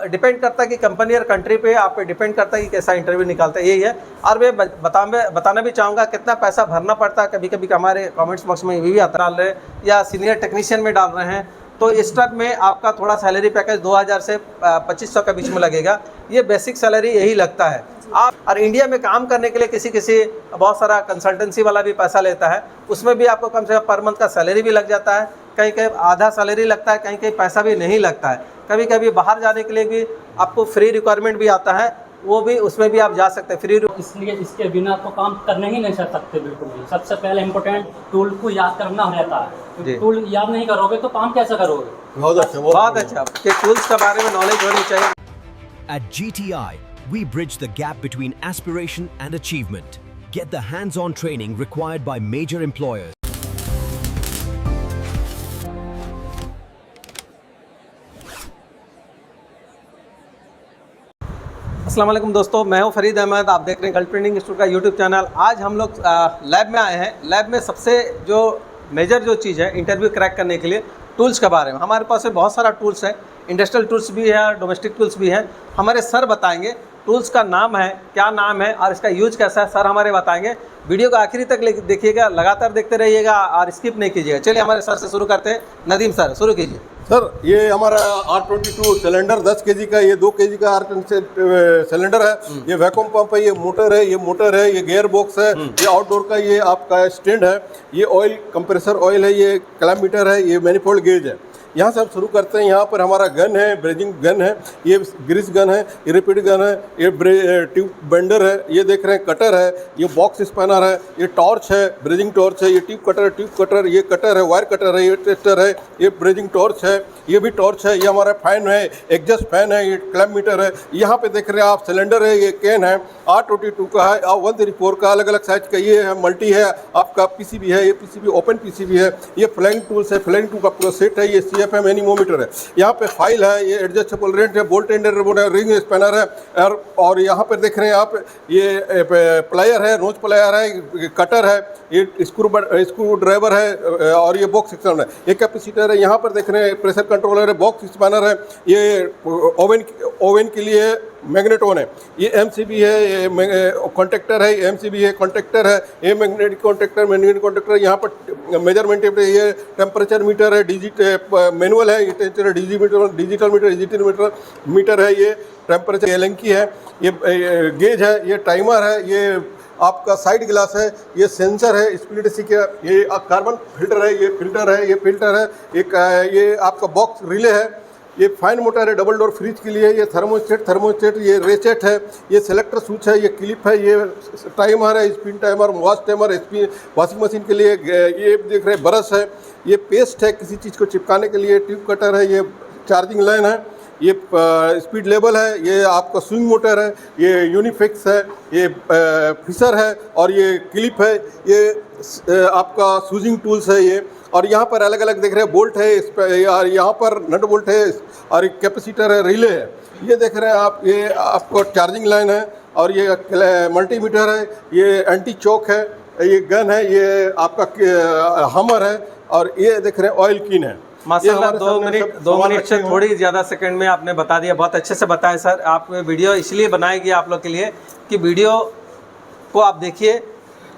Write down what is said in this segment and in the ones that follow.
Depend करता है कि कंपनी और कंट्री पे आप पे डिपेंड करता है कि कैसा इंटरव्यू निकालता है, यही है। और मैं बताना भी चाहूँगा कितना पैसा भरना पड़ता है। कभी कभी हमारे कमेंट्स बॉक्स में ये भी आता डाल रहे हैं या सीनियर टेक्नीशियन में डाल रहे हैं, तो इस टाइप में आपका थोड़ा सैलरी पैकेज 2000 से 2500 के बीच में लगेगा। ये बेसिक सैलरी यही लगता है। आप और इंडिया में काम करने के लिए किसी बहुत सारा कंसल्टेंसी वाला भी पैसा लेता है, उसमें भी आपको कम से कम पर मंथ का सैलरी भी लग जाता है। कहीं कहीं आधा सैलरी लगता है, कहीं कहीं पैसा भी नहीं लगता है। कभी कभी बाहर जाने के लिए भी आपको फ्री रिक्वायरमेंट भी आता है, वो भी उसमें भी आप जा सकते हैं फ्री। इसलिए इसके बिना तो काम करने ही नहीं सकते बिल्कुल भी। सबसे पहले इम्पोर्टेंट टूल को याद करना रहता है। टूल याद नहीं करोगे तो काम कैसे करोगे? बहुत अच्छा कि टूल्स के बारे में नॉलेज होनी चाहिए। At GTI, we bridge the gap between aspiration and achievement. Get the hands-on training required by major employers. अस्सलाम वालेकुम दोस्तों, मैं हूं फरीद अहमद। आप देख रहे हैं गल्फ ट्रेनिंग इंस्टीट्यूट का यूट्यूब चैनल। आज हम लोग लैब में आए हैं। लैब में सबसे जो मेजर जो चीज़ है इंटरव्यू क्रैक करने के लिए, टूल्स के बारे में। हमारे पास में बहुत सारा टूल्स है, इंडस्ट्रियल टूल्स भी है, डोमेस्टिक टूल्स भी हैं। हमारे सर बताएंगे टूल्स का नाम है, क्या नाम है और इसका यूज कैसा है, सर हमारे बताएंगे। वीडियो को आखिरी तक देखिएगा, लगातार देखते रहिएगा और स्किप नहीं कीजिएगा। चलिए हमारे सर से शुरू करते हैं। नदीम सर शुरू कीजिए। सर ये हमारा R22 सिलेंडर 10 केजी का, ये 2 केजी का सिलेंडर है। ये वैक्यूम पंप है, ये मोटर है, ये गियर बॉक्स है, ये आउटडोर का ये आपका स्टैंड है, ये ऑयल कंप्रेसर ऑयल है, ये क्लैमीटर है, ये मैनिफोल्ड गेज है। यहाँ से हम शुरू करते हैं। यहाँ पर हमारा गन है, ब्रेजिंग गन है, ये ग्रीस गन है, ये रिपीट गन है, ये ट्यूब बेंडर है, ये देख रहे हैं कटर है, ये बॉक्स स्पैनर है, ये टॉर्च है, ब्रेजिंग टॉर्च है, ये ट्यूब कटर, ये कटर है, वायर कटर है, ये टेस्टर है, ये ब्रेजिंग टॉर्च है, ये भी टॉर्च है, ये हमारा फैन है, एग्जॉस्ट फैन है, ये क्लैम्प मीटर है। यहाँ पे देख रहे हैं आप सिलेंडर है, ये कैन है, R22 का है, 134 का, अलग अलग साइज का ये है, मल्टी है, आपका PCB है, ये PCB ओपन PCB है, ये फ्लैंग टूल्स है, फ्लैंग टूल का पूरा सेट है, ये CFM एनीमोमीटर है, यहाँ पे फाइल है, ये एडजस्टेबल रेंट है, बोल्ट एंडर रिंग स्पैनर है, और यहाँ पर देख रहे हैं आप ये प्लायर है, नोज प्लायर है, कटर है, ये स्क्रू ड्राइवर है, और ये बॉक्स सेक्शन है, ये कैपेसिटर है। यहाँ पर देख रहे हैं प्रेशर कंट्रोलर है, बॉक्स स्पैनर है, ये ओवन के लिए मैग्नेटोन है, ये MCB है, ये कॉन्टेक्टर है, ये MCB है, कॉन्टेक्टर है, ये मैग्नेटिक कॉन्टेक्टर। यहाँ पर मेजरमेंट ये टेम्परेचर मीटर है, मैनुअल है, ये डिजिटल मीटर है, ये टेम्परेचर एलेंकी है, ये गेज है, ये टाइमर है, ये आपका साइड ग्लास है, ये सेंसर है, स्पीड का, ये कार्बन फिल्टर है, ये फिल्टर है, ये आपका बॉक्स रिले है, ये फाइन मोटर है डबल डोर फ्रिज के लिए, ये थर्मोस्टेट, ये रेचेट है, ये सेलेक्टर स्विच है, ये क्लिप है, ये टाइमर है, spin timer, wash timer, washing machine के लिए, ये देख रहे ब्रश है, ये पेस्ट है किसी चीज़ को चिपकाने के लिए, ट्यूब कटर है, ये चार्जिंग लाइन है, ये स्पीड लेवल है, ये आपका स्विंग मोटर है, ये यूनिफिक्स है, ये फिशर है, और ये क्लिप है, ये आपका सूजिंग टूल्स है ये। और यहाँ पर अलग अलग देख रहे हैं बोल्ट है, और यहाँ पर नट बोल्ट है, और कैपेसिटर है, रिले है, ये देख रहे हैं आप, ये आपको चार्जिंग लाइन है, और ये मल्टीमीटर है, ये एंटी चोक है, ये गन है, ये आपका हमर है, और ये देख रहे हैं ऑयल किन है। माशाल्लाह 2 मिनट से थोड़ी ज़्यादा सेकंड में आपने बता दिया, बहुत अच्छे से बताया सर। आप वीडियो इसलिए बनाई गई आप लोग के लिए कि वीडियो को आप देखिए,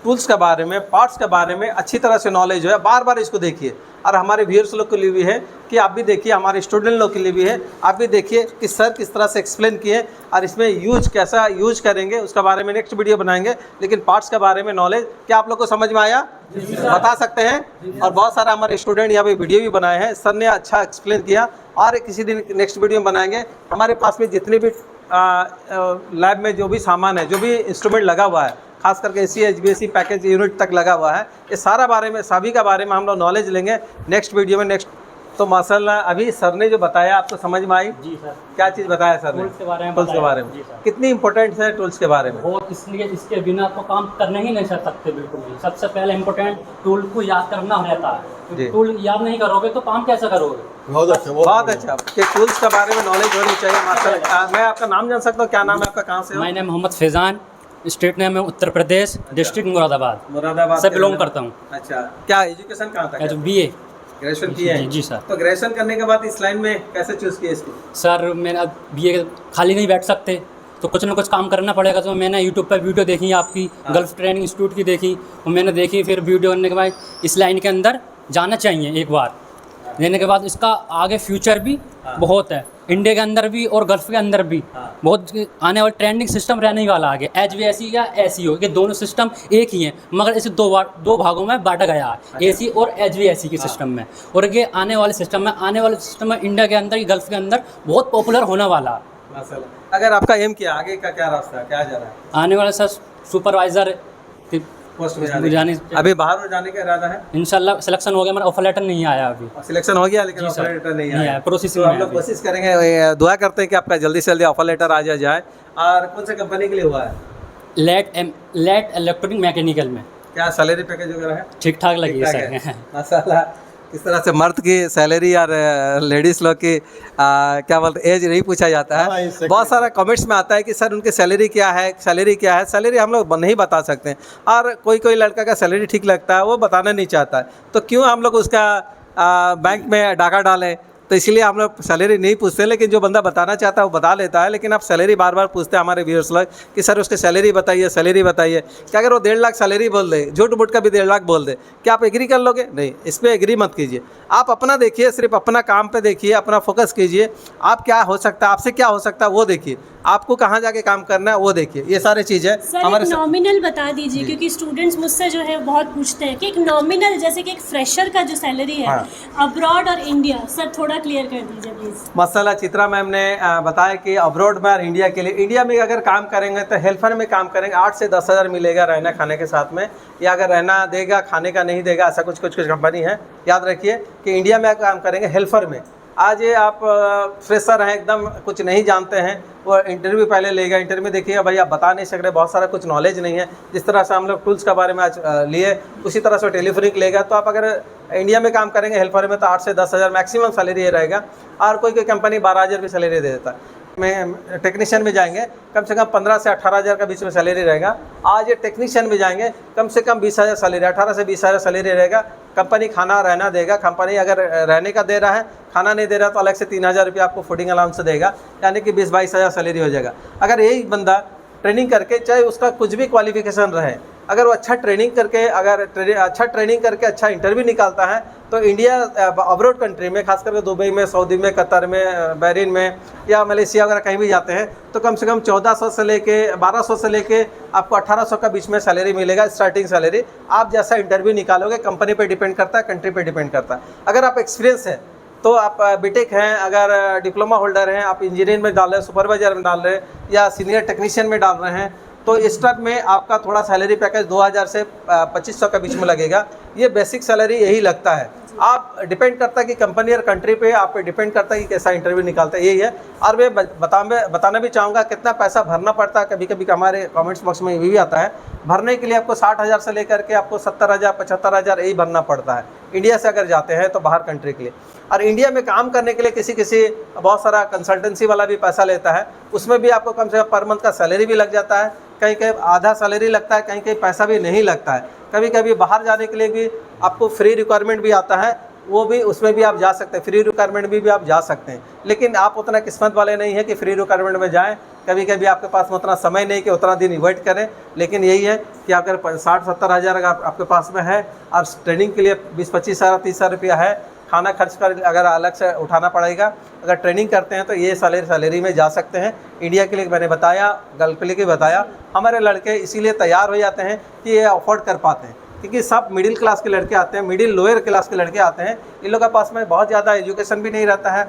टूल्स के बारे में, पार्ट्स के बारे में अच्छी तरह से नॉलेज हो है, बार बार इसको देखिए। और हमारे व्यूअर्स लोग के लिए भी है कि आप भी देखिए, हमारे स्टूडेंट लोग के लिए भी है, आप भी देखिए कि सर किस तरह से एक्सप्लेन किए और इसमें कैसा यूज करेंगे उसके बारे में नेक्स्ट वीडियो बनाएंगे। लेकिन पार्ट्स के बारे में नॉलेज क्या आप लोग को समझ में आया? बता सकते हैं। और बहुत सारा हमारे स्टूडेंट यहाँ पे वीडियो भी बनाए हैं, सर ने अच्छा एक्सप्लेन किया, और किसी दिन नेक्स्ट वीडियो में बनाएंगे। हमारे पास में जितने भी लैब में जो भी सामान है, जो भी इंस्ट्रूमेंट लगा हुआ है, खास करके AC HVAC पैकेज यूनिट तक लगा हुआ है, ये सारा बारे में, सभी का बारे में हम लोग नॉलेज लेंगे नेक्स्ट वीडियो में। तो माशाल्लाह अभी सर ने जो बताया आपको समझ में आई? जी सर। क्या चीज़ बताया सर ने? टूल्स के बारे में। टूल्स के बारे में कितनी इंपॉर्टेंट है टूल्स के बारे में? बहुत, इसलिए इसके बिना तो काम करने ही नहीं सकते बिल्कुल भी। सबसे पहले इम्पोर्टेंट टूल को याद करना रहता है। टूल याद नहीं करोगे तो काम कैसे करोगे? बहुत अच्छा कि टूल्स के बारे में नॉलेज होनी चाहिए। माशाल्लाह। मैं आपका नाम जान सकता हूँ? क्या नाम है आपका, कहाँ से हो? मैं नाम मोहम्मद फैज़ान, स्टेट नेम है उत्तर प्रदेश, डिस्ट्रिक्ट मुरादाबाद से बिलोंग करता हूँ। अच्छा, क्या एजुकेशन कहाँ तक है? BA ग्रेजुएशन किए हैं? जी सर। तो ग्रेजुएशन करने के बाद इस लाइन में कैसे चूज़ किए इसको? सर मैंने अब ये खाली नहीं बैठ सकते, तो कुछ ना कुछ काम करना पड़ेगा। तो मैंने यूट्यूब पर वीडियो देखी आपकी, गल्फ ट्रेनिंग इंस्टीट्यूट की देखी, और मैंने देखी, फिर वीडियो करने के बाद इस लाइन के अंदर जाना चाहिए एक बार। देने के बाद इसका आगे फ्यूचर भी बहुत है, इंडिया के अंदर भी और गल्फ के अंदर भी बहुत आने वाला ट्रेंडिंग सिस्टम रहने वाला आगे। HVAC या SEO, ये दोनों सिस्टम एक ही हैं, मगर इसे दो भागों में बांटा गया है, AC और HVAC के सिस्टम में। और ये आने वाले सिस्टम में इंडिया के अंदर, गल्फ के अंदर बहुत पॉपुलर होने वाला है। माशाल्लाह। अगर आपका एम क्या, आगे का क्या रास्ता है, क्या जा रहा है? आने वाला सर सुपरवाइज़र पोस्ट में जाने अभी बाहर में जाने का इरादा है? इंशाल्लाह सिलेक्शन हो गया, मेरा ऑफर लेटर नहीं आया अभी। सिलेक्शन हो गया लेकिन जी ऑफर सर, लेटर नहीं नहीं आया। आया, प्रोसेसिंग तो में हम लोग अभी। कोशिश करेंगे, दुआ करते हैं कि आपका जल्दी से जल्दी ऑफर लेटर आ जाए। और कौन सी कंपनी के लिए हुआ है? लेट इलेक्ट्रॉनिक मैकेनिकल में। क्या सैलरी पैकेज वगैरह है? ठीक ठाक लगी है ठीक-ठाक सर। है। माशाल्लाह, किस तरह से मर्द की सैलरी और लेडीज़ लोग की क्या बोलते एज नहीं पूछा जाता हाँ, है। exactly। बहुत सारा कमेंट्स में आता है कि सर उनकी सैलरी क्या है, सैलरी हम लोग नहीं बता सकते हैं। और कोई लड़का का सैलरी ठीक लगता है, वो बताना नहीं चाहता है, तो क्यों हम लोग उसका बैंक में डाका डालें? तो इसलिए हम लोग सैलरी नहीं पूछते, लेकिन जो बंदा बताना चाहता है वो बता लेता है। लेकिन आप सैलरी बार बार पूछते हैं हमारे व्यूअर्स लोग कि सर उसकी सैलरी बताइए। क्या अगर वो 1.5 लाख सैलरी बोल दे, झूठ मूठ का भी 1.5 लाख बोल दे, क्या आप एग्री कर लोगे? नहीं, इस पर एग्री मत कीजिए। आप अपना देखिए, सिर्फ अपना काम पे देखिए, अपना फोकस कीजिए। आप क्या हो सकता है, आपसे क्या हो सकता है वो देखिए, आपको कहाँ जाके काम करना है वो देखिए। ये सारी चीज़ें सर एक नॉमिनल बता दीजिए, क्योंकि स्टूडेंट्स मुझसे जो है बहुत पूछते हैं कि एक नॉमिनल, जैसे कि एक फ्रेशर का जो सैलरी है अब्रॉड और इंडिया, सर थोड़ा क्लियर कर दीजिए प्लीज़। मसाला चित्रा मैम ने बताया कि अब्रॉड में और इंडिया के लिए, इंडिया में अगर काम करेंगे तो हेल्पर में काम करेंगे, 8 से 10 हज़ार मिलेगा रहना खाने के साथ में, या अगर रहना देगा खाने का नहीं देगा, ऐसा कुछ कंपनी है। याद रखिए कि इंडिया में काम करेंगे हेल्पर में। आज ये आप फ्रेशर हैं, एकदम कुछ नहीं जानते हैं, वो इंटरव्यू पहले लेगा। इंटरव्यू देखिएगा, भाई आप बता नहीं सकते, बहुत सारा कुछ नॉलेज नहीं है। जिस तरह से हम लोग टूल्स के बारे में आज लिए, उसी तरह से टेलीफोनिक लेगा। तो आप अगर इंडिया में काम करेंगे हेल्पर में तो 8 से 10 हज़ार मैक्सिमम सैलरी ये रहेगा। और कोई कंपनी 12 हज़ार भी सैलरी दे देता है। में टेक्नीशियन में जाएंगे कम से कम 15 से 18 हज़ार का बीच में सैलरी रहेगा। आज ये टेक्नीशियन में जाएंगे कम से कम 20 हज़ार सैलरी, 18 से 20 हज़ार सैलरी रहेगा। कंपनी खाना रहना देगा, कंपनी अगर रहने का दे रहा है, खाना नहीं दे रहा तो अलग से 3 हज़ार रुपये आपको फूडिंग अलाउंस देगा, यानी कि 20-22 हज़ार सैलरी हो जाएगा। अगर यही बंदा ट्रेनिंग करके, चाहे उसका कुछ भी क्वालिफिकेशन रहे, अगर वो अच्छा ट्रेनिंग करके अच्छा इंटरव्यू निकालता है तो इंडिया अब्रॉड कंट्री में, खास करके दुबई में, सऊदी में, कतर में, बहरीन में या मलेशिया वगैरह कहीं भी जाते हैं तो कम से कम 1400 से लेके 1200 से लेके आपको 1800 का बीच में सैलरी मिलेगा, स्टार्टिंग सैलरी। आप जैसा इंटरव्यू निकालोगे, कंपनी पे डिपेंड करता है, कंट्री पे डिपेंड करता है। अगर आप एक्सपीरियंस है तो आप बीटेक हैं, अगर डिप्लोमा होल्डर हैं, आप इंजीनियरिंग में डाल रहे हैं, सुपरवाइजर में डाल रहे हैं या सीनियर टेक्नीशियन में डाल रहे हैं, तो इस ट्रक में आपका थोड़ा सैलरी पैकेज 2000 से 2500 के बीच में लगेगा। ये बेसिक सैलरी यही लगता है। आप डिपेंड करता है कि कंपनी और कंट्री पे आप पे डिपेंड करता है कि कैसा इंटरव्यू निकालता है, यही है। और मैं बताना भी चाहूँगा कितना पैसा भरना पड़ता है। कभी कभी हमारे कमेंट्स बॉक्स में ये भी आता है, भरने के लिए आपको 60,000 से लेकर के आपको 70,000 75,000 यही भरना पड़ता है इंडिया से अगर जाते हैं तो बाहर कंट्री के लिए। और इंडिया में काम करने के लिए किसी बहुत सारा कंसल्टेंसी वाला भी पैसा लेता है, उसमें भी आपको कम से कम पर मंथ का सैलरी भी लग जाता है, कहीं आधा सैलरी लगता है, कहीं पैसा भी नहीं लगता है। कभी बाहर जाने के लिए भी आपको फ्री रिक्वायरमेंट भी आता है, वो भी उसमें भी आप जा सकते हैं, फ्री रिक्वायरमेंट भी आप जा सकते हैं। लेकिन आप उतना किस्मत वाले नहीं है कि फ्री रिक्वायरमेंट में जाएं। कभी आपके पास में उतना समय नहीं कि उतना दिन वेट करें। लेकिन यही है कि अगर 60-70 हज़ार अगर आपके पास में है और ट्रेनिंग के लिए 20-25 हज़ार 30 हज़ार रुपया है, खाना खर्च कर अगर अलग से उठाना पड़ेगा, अगर ट्रेनिंग करते हैं तो ये सैलरी में जा सकते हैं। इंडिया के लिए मैंने बताया, गल्फ के लिए बताया, हमारे लड़के इसीलिए तैयार हो जाते हैं कि ये अफोर्ड कर पाते हैं, क्योंकि सब मिडिल क्लास के लड़के आते हैं, मिडिल लोअर क्लास के लड़के आते हैं। इन लोगों के पास में बहुत ज़्यादा एजुकेशन भी नहीं रहता है,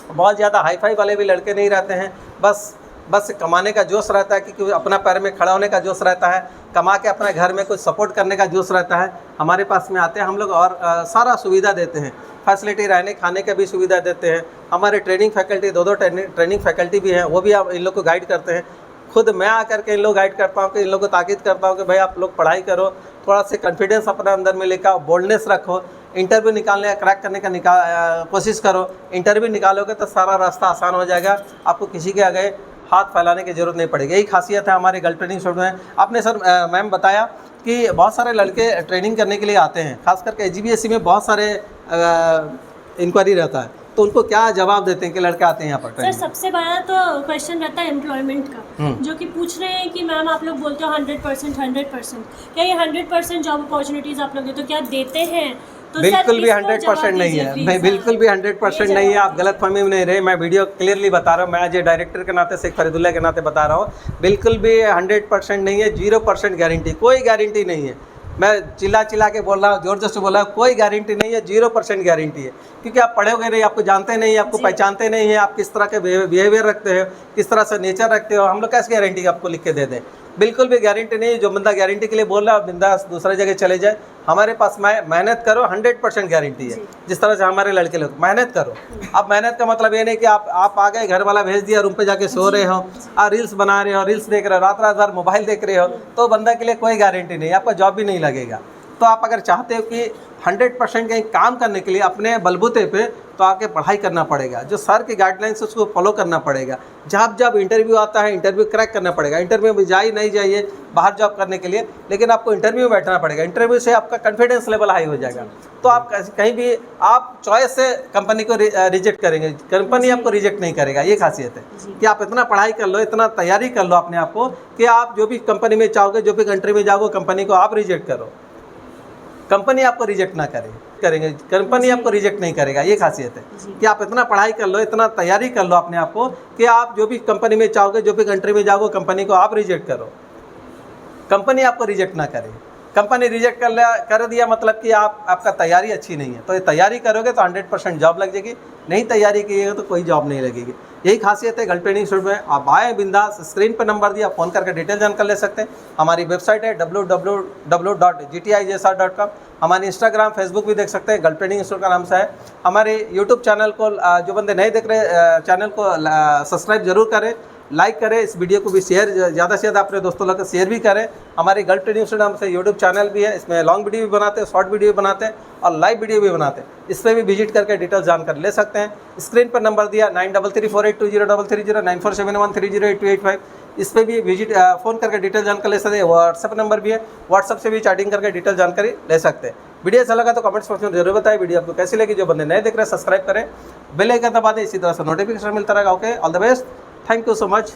बहुत ज़्यादा हाई फाई वाले भी लड़के नहीं रहते हैं। बस कमाने का जोश रहता है, क्योंकि अपना पैर में खड़ा होने का जोश रहता है, कमा के अपने घर में कुछ सपोर्ट करने का जोश रहता है। हमारे पास में आते हैं हम लोग और सारा सुविधा देते हैं, फैसिलिटी रहने खाने का भी सुविधा देते हैं। हमारे ट्रेनिंग फैकल्टी 2 ट्रेनिंग फैकल्टी भी हैं, वो भी आप इन लोग को गाइड करते हैं। खुद मैं आकर के इन लोग गाइड करता हूँ कि इन लोग को ताकीद करता हूँ कि भाई आप लोग पढ़ाई करो, थोड़ा सा कॉन्फिडेंस अपने अंदर में लेकर बोल्डनेस रखो, इंटरव्यू निकालने का क्रैक करने का कोशिश करो। इंटरव्यू निकालोगे तो सारा रास्ता आसान हो जाएगा, आपको किसी के आगे हाथ फैलाने की ज़रूरत नहीं पड़ेगी। यही खासियत है हमारे गल्फ ट्रेनिंग इंस्टीट्यूट में। आपने सर मैम बताया कि बहुत सारे लड़के ट्रेनिंग करने के लिए आते हैं, खास करके GBSE में बहुत सारे इंक्वायरी रहता है, तो उनको क्या जवाब देते हैं कि लड़के आते हैं यहाँ पर सर ट्रेनिंग? सबसे बड़ा तो क्वेश्चन रहता है एम्प्लॉयमेंट का, जो कि पूछ रहे हैं कि मैम आप लोग बोलते हो 100%, क्या ये 100% जॉब अपॉर्चुनिटीज़ आप लोग देते हो, क्या देते हैं? तो सर बिल्कुल भी इसको 100% जवाब नहीं दीजिए है, please, मैं बिल्कुल भी 100% ये नहीं है, जवाब आप गलत फहमी में नहीं रहे, मैं वीडियो क्लियरली बता रहा हूँ, मैं आज ये डायरेक्टर के नाते शेख फरीदुल्लाह के नाते बता रहा हूँ, बिल्कुल भी 100% नहीं है, 0% गारंटी, कोई गारंटी नहीं है। मैं चिल्ला के बोल रहा हूँ, जोर जोर से बोल रहा हूँ, कोई गारंटी नहीं है, 0% गारंटी है, क्योंकि आप पढ़ोगे नहीं, आपको जानते नहीं, आपको पहचानते नहीं है, आप किस तरह के बिहेवियर रखते हो, किस तरह से नेचर रखते हो, हम लोग कैसे गारंटी आपको लिख के दे दें? बिल्कुल भी गारंटी नहीं है। जो बंदा गारंटी के लिए बोल रहा है बिंदास दूसरी जगह चले जाए, हमारे पास मेहनत करो 100% गारंटी है। जिस तरह से हमारे लड़के लोग मेहनत करो, अब मेहनत का मतलब ये नहीं कि आप आ गए, घर वाला भेज दिया, रूम पे जाके सो रहे हो और रील्स बना रहे हो, रील्स देख रहे हो, रात भर मोबाइल देख रहे हो, तो बंदा के लिए कोई गारंटी नहीं, आपका जॉब भी नहीं लगेगा। तो आप अगर चाहते हो कि 100% कहीं काम करने के लिए अपने बलबूते पे, तो आके पढ़ाई करना पड़ेगा, जो सर की गाइडलाइंस उसको फॉलो करना पड़ेगा। जब इंटरव्यू आता है, इंटरव्यू क्रैक करना पड़ेगा। इंटरव्यू में जाइए नहीं जाइए बाहर जॉब करने के लिए, लेकिन आपको इंटरव्यू में बैठना पड़ेगा। इंटरव्यू से आपका कॉन्फिडेंस लेवल हाई हो जाएगा, तो आप कहीं भी आप चॉइस से कंपनी को रिजेक्ट करेंगे, कंपनी आपको रिजेक्ट नहीं करेगा। ये खासियत है कि आप इतना पढ़ाई कर लो, इतना तैयारी कर लो अपने आप को कि आप जो भी कंपनी में चाहोगे, जो भी कंट्री में जाओगे, कंपनी को आप रिजेक्ट करो, कंपनी आपको रिजेक्ट ना करेंगे, कंपनी आपको रिजेक्ट नहीं करेगा। ये खासियत है कि आप इतना पढ़ाई कर लो, इतना तैयारी कर लो अपने आप को कि आप जो भी कंपनी में चाहोगे, जो भी कंट्री में जाओगे, कंपनी को आप रिजेक्ट करो, कंपनी आपको रिजेक्ट ना करे। कंपनी रिजेक्ट कर दिया मतलब कि आपका तैयारी अच्छी नहीं है, तो ये तैयारी करोगे तो 100% जॉब लग जाएगी, नहीं तैयारी कीजिएगा तो कोई जॉब नहीं लगेगी। यही खासियत है गल्फ ट्रेनिंग इंस्टीट्यूट में। आप आए बिंदास, स्क्रीन पर नंबर दिया, फ़ोन करके डिटेल जानकारी ले सकते हैं। हमारी वेबसाइट है www.gtisr.com। हमारी इंस्टाग्राम फेसबुक भी देख सकते हैं, गल्फ ट्रेनिंग इंस्टीट्यूट का नाम से है। हमारे यूट्यूब चैनल को जो बंदे नहीं देख रहे, चैनल को सब्सक्राइब जरूर करें, लाइक करें, इस वीडियो को भी शेयर ज़्यादा से ज़्यादा अपने दोस्तों लोग शेयर भी करें। हमारी गल्फ ट्रेनिंग इंस्टीट्यूट नाम से यूट्यूब चैनल भी है, इसमें लॉन्ग वीडियो भी बनाते हैं, शॉर्ट वीडियो भी बनाते हैं और लाइव वीडियो भी बनाते हैं। इस पर भी विजिट करके डिटेल जानकारी ले सकते हैं। स्क्रीन पर नंबर दिया 9334820330 9471308285, इस पर भी विजिट फ़ोन करके डिटेल जानकारी ले सकते हैं। व्हाट्सएप नंबर भी है, व्हाट्सएप से भी चैटिंग करके डिटेल जानकारी ले सकते हैं। वीडियो अच्छा लगा तो कमेंट्स बॉक्स में जरूर बताएं। वीडियो आपको कैसी लगी, जो बंदे नए देख रहे हैं सब्सक्राइब करें, बेल आइकन दबा दें, इसी तरह से नोटिफिकेशन मिलता रहेगा। Okay, all the best, thank you so much.